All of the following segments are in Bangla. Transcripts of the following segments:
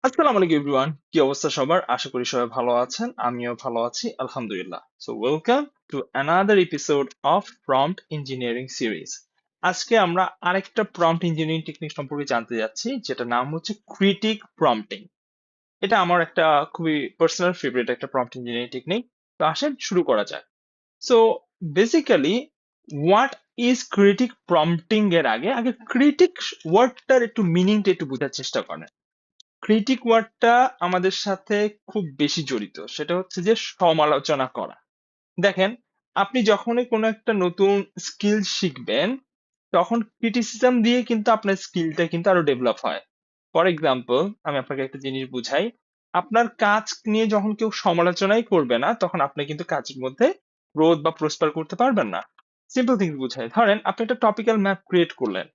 আসসালামু আলাইকুম এভরিওয়ান, কি অবস্থা সবার? আশা করি সবাই ভালো আছেন, আমিও ভালো আছি আলহামদুলিল্লাহ। So welcome to another episode of prompt engineering series. আজকে আমরা আরেকটা প্রম্পট ইঞ্জিনিয়ারিং টেকনিক সম্পর্কে জানতে যাচ্ছি, যেটা নাম হচ্ছে ক্রিটিক প্রম্পটিং। এটা আমার একটা খুবই পার্সোনাল ফেভারিট একটা প্রম্পট ইঞ্জিনিয়ারিং টেকনিক। তো আসেন শুরু করা যাক। So basically what is critic prompting এর আগে আগে ক্রিটিক ওয়ার্ডটার একটু মিনিংটা একটু বোঝার চেষ্টা করেন। ক্রিটিক ওয়ার্ডটা আমাদের সাথে খুব বেশি জড়িত, সেটা হচ্ছে যে সমালোচনা করা। দেখেন, আপনি যখনই কোনো একটা নতুন স্কিল শিখবেন, তখন ক্রিটিসিজম দিয়ে কিন্তু আপনার স্কিলটা কিন্তু আরো ডেভেলপ হয়। ফর এক্সাম্পল, আমি আপনাকে একটা জিনিস বুঝাই। আপনার কাজ নিয়ে যখন কেউ সমালোচনাই করবে না, তখন আপনি কিন্তু কাজের মধ্যে গ্রোথ বা প্রসপার করতে পারবেন না। সিম্পল থিংস বুঝাই, ধরেন আপনি একটা টপিক্যাল ম্যাপ ক্রিয়েট করলেন।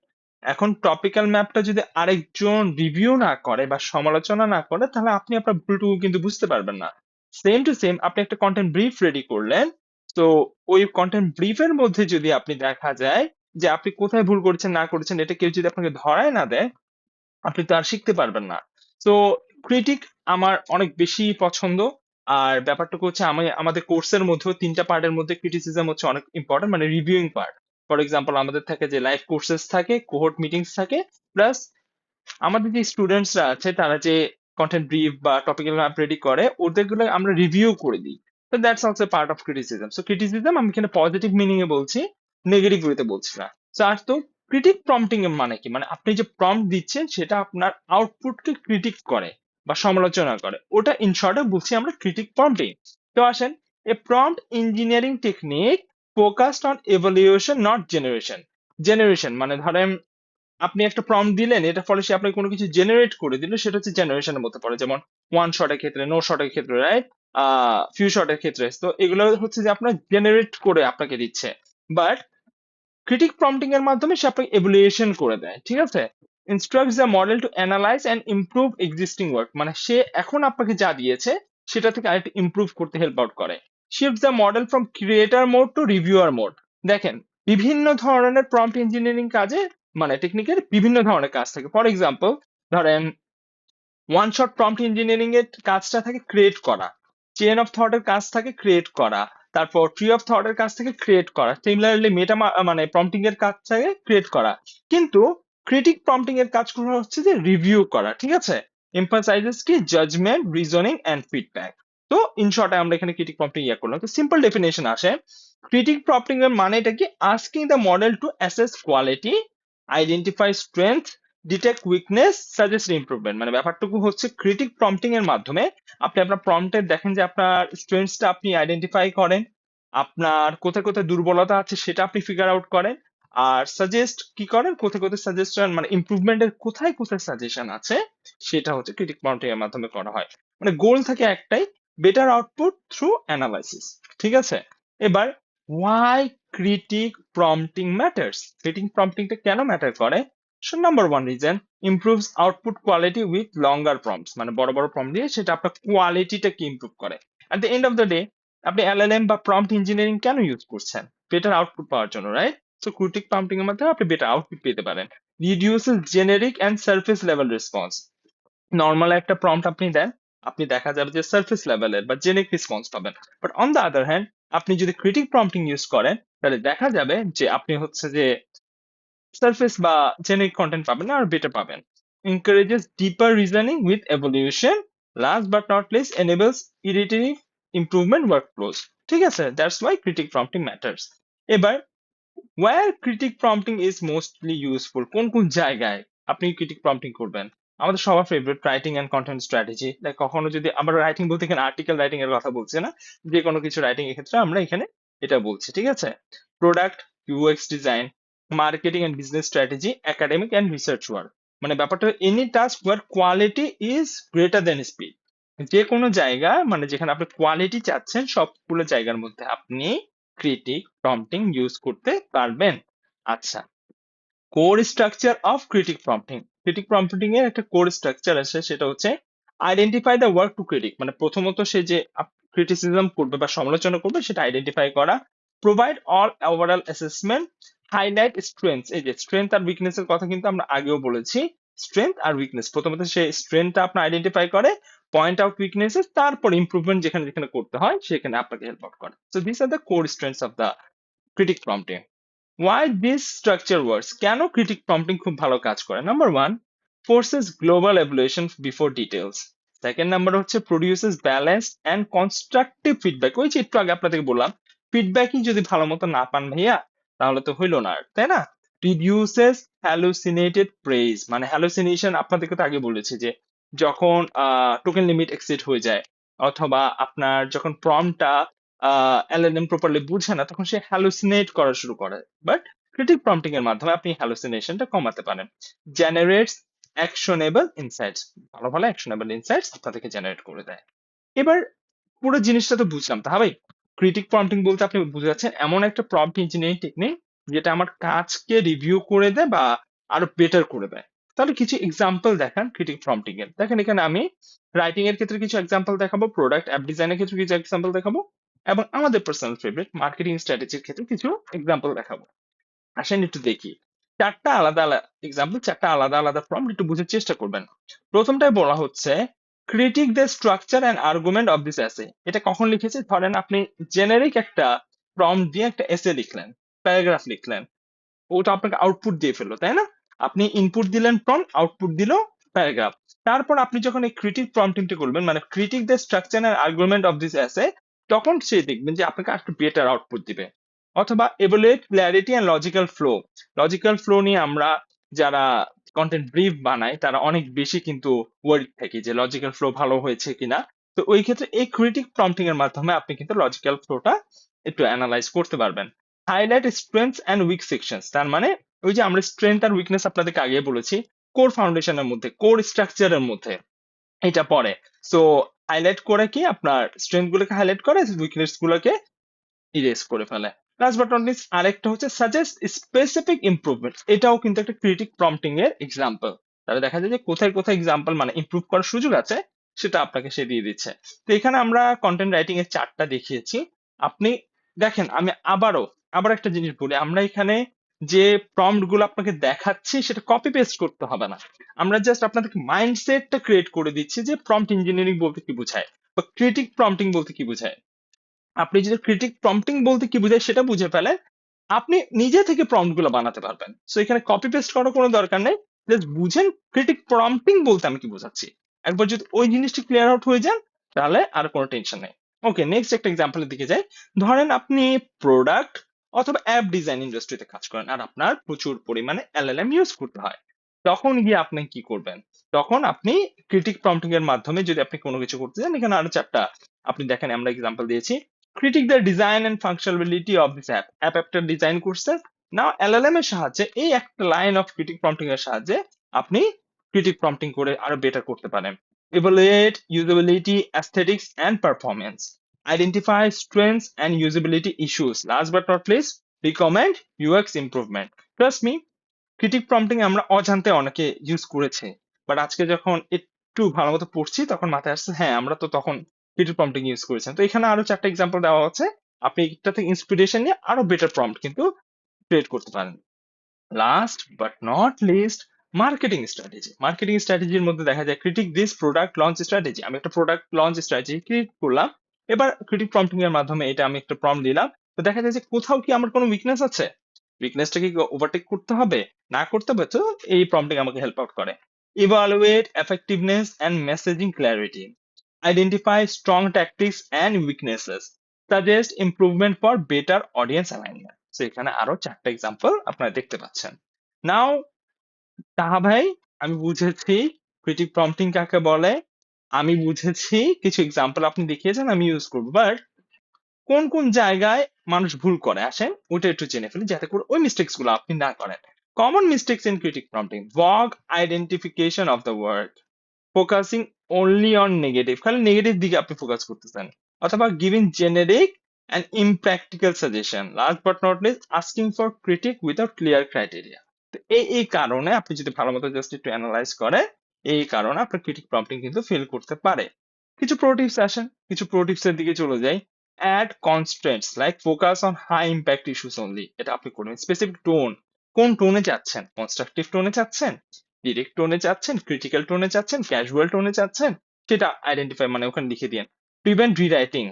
এখন টপিক্যাল ম্যাপটা যদি আরেকজন রিভিউ না করে বা সমালোচনা না করে, তাহলে আপনি আপনার ভুলটুকু কিন্তু বুঝতে পারবেন না। সেম টু সেম, আপনি একটা কন্টেন্ট ব্রিফ রেডি করলেন। তো ওই কন্টেন্ট ব্রিফের মধ্যে যদি আপনি দেখা যায় যে আপনি কোথায় ভুল করেছেন না করেছেন, এটা কেউ যদি আপনাকে ধরায় না দেয়, আপনি তো আর শিখতে পারবেন না। তো ক্রিটিক আমার অনেক বেশি পছন্দ। আর ব্যাপারটুকু হচ্ছে, আমি আমাদের কোর্সের মধ্যেও তিনটা পার্টের মধ্যে ক্রিটিসিজম হচ্ছে অনেক ইম্পর্টেন্ট, মানে রিভিউইং পার্ট। ফর এক্সাম্পল, আমাদের থাকে যে লাইভ কোর্সেস থাকে, কোহর্ট মিটিংস থাকে, প্লাস আমাদের যে স্টুডেন্টসরা আছে তারা যে কন্টেন্ট ব্রিফ বা টপিক্যাল ম্যাপ রেডি করে, ওদেরগুলো আমরা রিভিউ করে দিই। তো that's also part of criticism. So criticism আমি এখানে পজিটিভ মিনিং এ বলছি, নেগেটিভ ওয়েতে বলছি না। সো আর তো ক্রিটিক প্রম্পটিং এর মানে কি, মানে আপনি যে প্রম্পট দিচ্ছেন সেটা আপনার আউটপুটকে ক্রিটিক করে বা সমালোচনা করে, ওটা ইন শর্টে বলছি আমরা ক্রিটিক প্রম্পটিং। তো আসেন, a prompt engineering technique focused on evaluation not generation. Generation মানে ধরেন আপনি একটা প্রম্পট দিলেন, এটা ফলে সে আপনাকে কোনো কিছু জেনারেট করে দিল, সেটা হচ্ছে জেনারেশনের মধ্যে পড়ে। যেমন ওয়ান শটের ক্ষেত্রে, নো শটের ক্ষেত্রে, রাইট, ফিউ শটের ক্ষেত্রে। তো এগুলো হচ্ছে যে আপনার জেনারেট করে আপনাকে দিচ্ছে। বাট ক্রিটিক প্রম্পটিং এর মাধ্যমে সে আপনাকে এভ্যালুয়েশন করে দেয়, ঠিক আছে। Instructs the model to analyse and improve existing work, মানে সে এখন আপনাকে যা দিয়েছে সেটা থেকে আরেকটু ইমপ্রুভ করতে হেল্প আউট করে। Shift the model from creator mode to reviewer mode. দেখেন, বিভিন্ন ধরনের প্রম্পট ইঞ্জিনিয়ারিং কাজে, মানে টেকনিকের বিভিন্ন ধরনের কাজ থাকে। ফর এক্সাম্পল, ধরেন ওয়ান শট প্রম্পট ইঞ্জিনিয়ারিং এর কাজটা থাকে ক্রিয়েট করা, চেন অফ থট এর কাজ থাকে ক্রিয়েট করা, তারপর ট্রি অফ থট এর কাজ থেকে ক্রিয়েট করা, সিমিলারলি মেটা মানে প্রম্পটিং এর কাজ থাকে ক্রিয়েট করা। কিন্তু ক্রিটিক প্রম্পটিং এর কাজগুলো হচ্ছে যে রিভিউ করা, ঠিক আছে। এমফাসাইজেস কি জাজমেন্ট, রিজনিং এন্ড ফিডব্যাক। তো ইন শর্টে আমরা এখানে ক্রিটিক প্রম্পটিং করলাম। তো সিম্পল ডেফিনেশন আসে, ক্রিটিক প্রম্পটিং এর মানেটা কি, asking the model to assess quality, identify strength, detect weakness, suggest improvement. মানে ব্যাপারটুকু হচ্ছে ক্রিটিক প্রম্পটিং এর মাধ্যমে আপনি আপনার প্রম্পটে দেখেন যে আপনার স্ট্রেংথসটা আপনি আইডেন্টিফাই করেন, আপনার কোথায় কোথায় দুর্বলতা আছে সেটা আপনি ফিগার আউট করেন, আর সাজেস্ট কি করেন, কোথায় কোথায় সাজেশন মানে ইমপ্রুভমেন্টের কোথায় কোথায় সাজেশন আছে, সেটা হচ্ছে ক্রিটিক প্রম্পটিং এর মাধ্যমে করা হয়। মানে গোল থাকে একটাই, বেটার আউটপুট থ্রু অ্যানালাইসিস, ঠিক আছে। এবার why critique prompting matters, critique প্রম্পটিংটা কেন ম্যাটার করে? So number one reason, improves output quality with longer prompts, মানে বড় বড় প্রম্পট দিয়ে সেটা আপনার কোয়ালিটিটাকে ইমপ্রুভ করে। At the end of the day, আপনি এলএলএম বা প্রম্পট ইঞ্জিনিয়ারিং কেন ইউজ করছেন? বেটার আউটপুট পাওয়ার জন্য, রাইট। সো ক্রিটিক প্রম্পটিং এর মাধ্যমে আপনি বেটার আউটপুট পেতে পারেন। Reduces generic and surface level response. Normal একটা প্রম্পট আপনি দেন, আপনি দেখা যাবে যে সারফেস লেভেলের বা জেনেরিক রেসপন্স পাবেন। But on the other hand, আপনি যদি ক্রিটিক প্রম্পটিং ইউজ করেন, তাহলে দেখা যাবে যে আপনি হচ্ছে যে সারফেস বা জেনেরিক কন্টেন্ট পাবেন না, আর বেটার পাবেন। Encourages deeper reasoning with evolution, last but not least enables iterative improvement workflows. ঠিক আছে, that's why critique prompting matters. এবার where critique prompting is mostly useful, কোন কোন জায়গায় আপনি ক্রিটিক প্রম্পটিং করবেন? আমাদের সবার favourite writing and content strategy. Like কখনো যদি আমরা রাইটিং বলতে এখানে আর্টিকেল রাইটিং এর কথা বলছি না, যে কোনো কিছু রাইটিং এর ক্ষেত্রে আমরা এখানে এটা বলছি, ঠিক আছে। Product, UX design, marketing and business strategy, academic and research work. মানে ব্যাপারটা any task where quality is greater than speed. যে কোনো জায়গা মানে যেখানে আপনি কোয়ালিটি চাচ্ছেন, সবগুলো জায়গার মধ্যে আপনি ক্রিটিক প্রম্পটিং ইউজ করতে পারবেন। আচ্ছা, core structure of critic prompting. Critic prompting এর একটা কোর স্ট্রাকচার আছে, সেটা হচ্ছে identify the work to critic, মানে প্রথমত সে যে ক্রিটিসিজম করবে বা সমালোচনা করবে সেটা আইডেন্টিফাই করা। Provide all overall assessment, highlight strengths, এই যে স্ট্রেংথ আর উইকনেস এর কথা কিন্তু আমরা আগেও বলেছি। স্ট্রেংথ আর উইকনেস, প্রথমত সে স্ট্রেংথটা আপনার আইডেন্টিফাই করে, পয়েন্ট আউট উইকনেসেস, তারপর ইমপ্রুভমেন্ট যেখানে যেখানে করতে হয় সেখানে আপনাকে হেল্প আউট করে। So this are the core strengths of the critic prompting. Why this structure works? কেন ক্রিটিক প্রম্পটিং খুব ভালো কাজ করে? Number one, forces global evaluation before details. Second number হচ্ছে produces balanced and constructive feedback. ওই যে একটু আগে আপনাদেরকে বললাম, ফিডব্যাকই যদি ভালো মতো না পান ভাইয়া তাহলে তো হইলো না আর, তাই না? reduces hallucinated praise, মানে hallucination আপনাদেরকে তো আগে বলেছি যে যখন টোকেন লিমিট এক্সিড হয়ে যায়, অথবা আপনার যখন প্রম্পটটা এলএলএম প্রপারলি বুঝে না, তখন সে হ্যালুসিনেট করা শুরু করে। বাট ক্রিটিক প্রম্পটিং এর মাধ্যমে আপনি হ্যালুসিনেশনটা কমাতে পারেন। জেনারেটস অ্যাকশনেবল ইনসাইটস, ভালো ভালো অ্যাকশনেবল ইনসাইটস আপনাদেরকে জেনারেট করে দেয়। এবার পুরো জিনিসটা তো বুঝলাম, তা ভাই ক্রিটিক প্রম্পটিং বলতে আপনি বুঝে যাচ্ছেন এমন একটা প্রম্পট ইঞ্জিনিয়ারিং টেকনিক যেটা আমার কাজকে রিভিউ করে দেয় বা আরো বেটার করে দেয়। তাহলে কিছু এক্সাম্পল দেখান ক্রিটিক প্রম্পটিং এর। দেখেন এখানে আমি রাইটিং এর ক্ষেত্রে কিছু এক্সাম্পল দেখাবো, প্রোডাক্ট অ্যাপ ডিজাইনের ক্ষেত্রে কিছু এক্সাম্পল দেখাবো, এবং আমাদের পার্সোনাল ফেভারিট মার্কেটিং স্ট্র্যাটেজির ক্ষেত্রে কিছু এক্সাম্পল দেখাবো। আসেন একটু দেখি, চারটা আলাদা আলাদা এক্সাম্পল, চারটা আলাদা আলাদা প্রম্পট, একটু বুঝার চেষ্টা করবেন। প্রথমটায় বলা হচ্ছে critic the structure and argument of this essay. এটা কখন লিখেছে? ধরেন আপনি জেনারিক একটা প্রম্পট দিয়ে একটা এসে লিখলেন, প্যারাগ্রাফ লিখলেন, ওটা আপনাকে আউটপুট দিয়ে ফেললো, তাই না? আপনি ইনপুট দিলেন প্রম্পট, আউটপুট দিল প্যারাগ্রাফ। তারপর আপনি যখন এই ক্রিটিক প্রম্পটিংটা করবেন, মানে critic the structure and argument of this essay, তখন সে দেখবেন যে আপনাকে একটু বেটার আউটপুট দিবে। অথবা evaluate clarity and logical flow. Logical flow নিয়ে আমরা যারা কন্টেন্ট ব্রিফ বানাই তারা অনেক বেশি কিন্তু ওয়ার্ড থাকি যে লজিক্যাল ফ্লো ভালো হয়েছে কিনা। তো ওই ক্ষেত্রে এই ক্রিটিক প্রম্পটিং এর মাধ্যমে আপনি কিন্তু লজিক্যাল ফ্লোটা একটু অ্যানালাইজ করতে পারবেন। Highlight strengths and weak sections, তার মানে ওই যে আমরা স্ট্রেংথ আর উইকনেস আপনাদেরকে আগে বলেছি, কোর ফাউন্ডেশনের মধ্যে, কোর স্ট্রাকচারের মধ্যে এটা পড়ে। সো হাইলাইট করে কি আপনার স্ট্রেংথ গুলোকে হাইলাইট করে, উইকনেস গুলোকে ইরেজ করে ফেলে। লাস্ট বাট নট লিস্ট আরেকটা হচ্ছে সাজেস্ট স্পেসিফিক ইমপ্রুভমেন্ট। এটাও কিন্তু একটা ক্রিটিক প্রম্পটিং এর এক্সাম্পল। তাহলে দেখা যায় যে কোথায় কোথায় এক্সাম্পল মানে ইমপ্রুভ করার সুযোগ আছে সেটা আপনাকে সে দিয়ে দিচ্ছে। তো এখানে আমরা কন্টেন্ট রাইটিং এর চারটা দেখিয়েছি। আপনি দেখেন, আমি আবার একটা জিনিস বলি, আমরা এখানে যে প্রম্পট গুলো আপনাকে দেখাচ্ছি সেটা কপি পেস্ট করতে হবে না। আমরা জাস্ট আপনাদেরকে মাইন্ডসেটটা ক্রিয়েট করে দিচ্ছি যে প্রম্পট ইঞ্জিনিয়ারিং বলতে কি বোঝায় বা ক্রিটিক প্রম্পটিং বলতে কি বোঝায়। আপনি যদি ক্রিটিক প্রম্পটিং বলতে কি বোঝায় সেটা বুঝে ফেলেন, আপনি নিজে থেকে প্রম্পট গুলো বানাতে পারবেন। সো এখানে কপি পেস্ট করার কোনো দরকার নেই, জাস্ট বুঝেন ক্রিটিক প্রম্পটিং বলতে আমি কি বোঝাচ্ছি। একবার যদি ওই জিনিসটি ক্লিয়ার আউট হয়ে যান তাহলে আর কোনো টেনশন নেই। ওকে, নেক্সট একটা এক্সাম্পলের দিকে যাই। ধরেন আপনি প্রোডাক্ট অথবা অ্যাপ ডিজাইন ইন্ডাস্ট্রিতে কাজ করেন আর আপনার প্রচুর পরিমাণে এলএলএম ইউজ করতে হয়। তখন গিয়ে আপনি কি করবেন? তখন আপনি ক্রিটিক প্রম্পটিং এর মাধ্যমে যদি আপনি কোনো কিছু করতে চান, এখানে আরো চারটা আপনি দেখেন আমরা এক্সাম্পল দিয়েছি। Critic the design and functionality of this অ্যাপটা ডিজাইন করছে না, এলএলএম এর সাহায্যে এই একটা লাইন অফ ক্রিটিক প্রম্পটিং এর সাহায্যে আপনি ক্রিটিক প্রম্পটিং করে আরো বেটার করতে পারেন। Evaluate usability, aesthetics and performance, identify strengths and usability issues, last but not least recommend UX improvement. Trust me, critic prompting আমরা অজান্তে অনেকে ইউজ করেছে, বাট আজকে যখন একটু ভালো মতো পড়ছি তখন মাথায় আসছে হ্যাঁ আমরা তো তখন ক্রিটিক প্রম্পটিং ইউজ করেছেন। তো এখানে আরো চারটা এক্সাম্পল দেওয়া হচ্ছে, আপনি এটা থেকে ইন্সপিরেশন নিয়ে আরো বেটার প্রম্পট কিন্তু ক্রিয়েট করতে পারেন। Last but not least, marketing strategy. Marketing স্ট্র্যাটেজির মধ্যে দেখা যায় critique this product launch strategy. আমি একটা প্রোডাক্ট লঞ্চ স্ট্র্যাটেজি ক্রিয়েট করলাম, এবার ক্রিটিক প্রম্পটিং এর মাধ্যমে এটা আমি একটা প্রম্পট দিলাম। তো দেখা যায় যে কোথাও কি আমার কোনো উইকনেস আছে, উইকনেসটাকে কি ওভারটেক করতে হবে, না করতে হবে, তো এই প্রম্পটিং আমাকে হেল্প আউট করে। Evaluate effectiveness and messaging clarity, identify strong tactics and weaknesses, suggest improvement for better audience alignment. তো এখানে আরো চারটা এক্সাম্পল আপনারা দেখতে পাচ্ছেন। নাও তাহা ভাই, আমি বুঝেছি ক্রিটিক প্রম্পটিং কাকে বলে, আমি বুঝেছি কিছু এক্সাম্পল আপনি দেখিয়েছেন আমি ইউজ করবো, বাট কোন কোন জায়গায় মানুষ ভুল করে আসেন ওটা একটু জেনে ফেলি যাতে করে ওই মিস্টেক্স গুলো আপনি না করেন। Common mistakes in critique prompting: vague identification of the word, focusing only on negative, খালি নেগেটিভ দিকে আপনি ফোকাস করতেছেন, অথবা giving generic and impractical suggestion, last but not least asking for critique without clear criteria. তো এই কারণে আপনি যদি ভালো মতো জাস্ট একটু অ্যানালাইজ করেন, এই কারণে আপনার ক্রিটিক প্রম্পটিং কিন্তু ফেল করতে পারে। কিছু প্রো টিপস আসেন, কিছু প্রো টিপস এর দিকে চলে যাই। Add constraints like focus on high impact issues only, এটা আপনি করবেন। স্পেসিফিক টোন, কোন টোনে চাচ্ছেন, কনস্ট্রাকটিভ টোনে চাচ্ছেন, ডিরেক্ট টোনে চাচ্ছেন, ক্রিটিক্যাল টোনে চাচ্ছেন, ক্যাজুয়াল টোনে চাচ্ছেন, সেটা আইডেন্টিফাই মানে ওখানে লিখে দিন। Prevent rewriting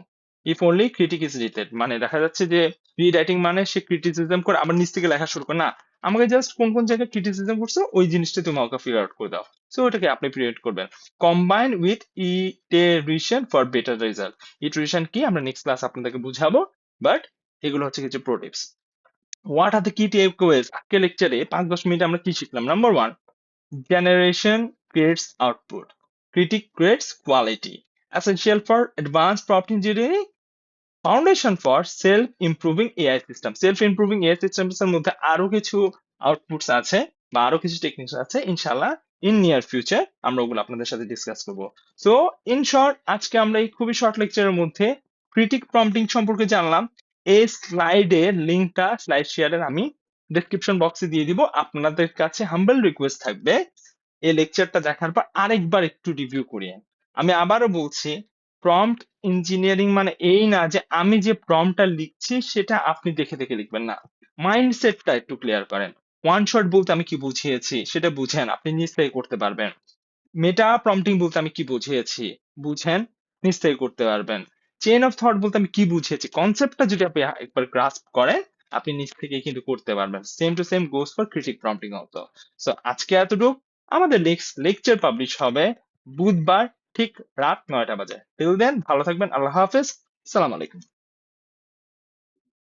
if only critic is rated, মানে দেখা যাচ্ছে যে রিরাইটিং মানে সে ক্রিটিসিজম করে আবার নিচ থেকে লেখা শুরু করে না, আমাকে জাস্ট কোন কোন জায়গায় ক্রিটিসিজম করছো ওই জিনিসটা তুমি আমাকে ফিগার আউট করে দাও। সো ওটাকে আপনি প্রিভেন্ট করবেন। Combine with iteration for better result. Iteration কি আমরা নেক্সট ক্লাস আপনাদেরকে বুঝাবো, বাট এগুলো হচ্ছে কিছু pro tips. What are the কি টেকওয়েজ? আজকে লেকচারে 5-10 মিনিট আমরা কি শিখলাম? Number one, generation creates output. Critic creates quality. Essential for advanced prompt engineering. Foundation for self improving AI system. Self improving AI systems এর মধ্যে আরো কিছু আউটপুটস আছে বা আরো কিছু টেকনিক্স আছে, ইনশাল্লাহ ইন নিয়ার ফিউচার আমরা ওগুলো আপনাদের সাথে ডিসকাস করবো। সো ইন শর্ট, আজকে আমরা এই খুবই শর্ট লেকচারের মধ্যে ক্রিটিক প্রম্পটিং সম্পর্কে জানলাম। এই স্লাইডের লিঙ্কটা, স্লাইড শেয়ারের আমি ডেসক্রিপশন বক্সে দিয়ে দিব। আপনাদের কাছে হাম্বল রিকোয়েস্ট থাকবে এই লেকচারটা দেখার পর আরেকবার একটু রিভিউ করিয়ে। আমি আবারও বলছি, প্রম্পট ইঞ্জিনিয়ারিং মানে এই না যে আমি যে প্রম্পটটা লিখছি সেটা আপনি দেখে দেখে লিখবেন না, মাইন্ডসেটটা একটু ক্লিয়ার করেন। ওয়ান শট বলতে আমি কি বুঝিয়েছি সেটা বুঝেন, আপনি নিজ থেকে করতে পারবেন। মেটা প্রম্পটিং বলতে আমি কি বুঝিয়েছি বুঝেন, নিজ থেকে করতে পারবেন। চেইন অফ থট বলতে আমি কি বুঝিয়েছি, কনসেপ্টটা যদি আপনি একবার গ্রাস্প করেন আপনি নিজ থেকে কিন্তু করতে পারবেন। Same to same goes for critic prompting also. So আজকে এতটুকু। আমাদের নেক্সট লেকচার পাবলিশ হবে বুধবার ঠিক রাত 9টা বাজে। টিল দেন ভালো থাকবেন, আল্লাহ হাফেজ, সালাম আলাইকুম।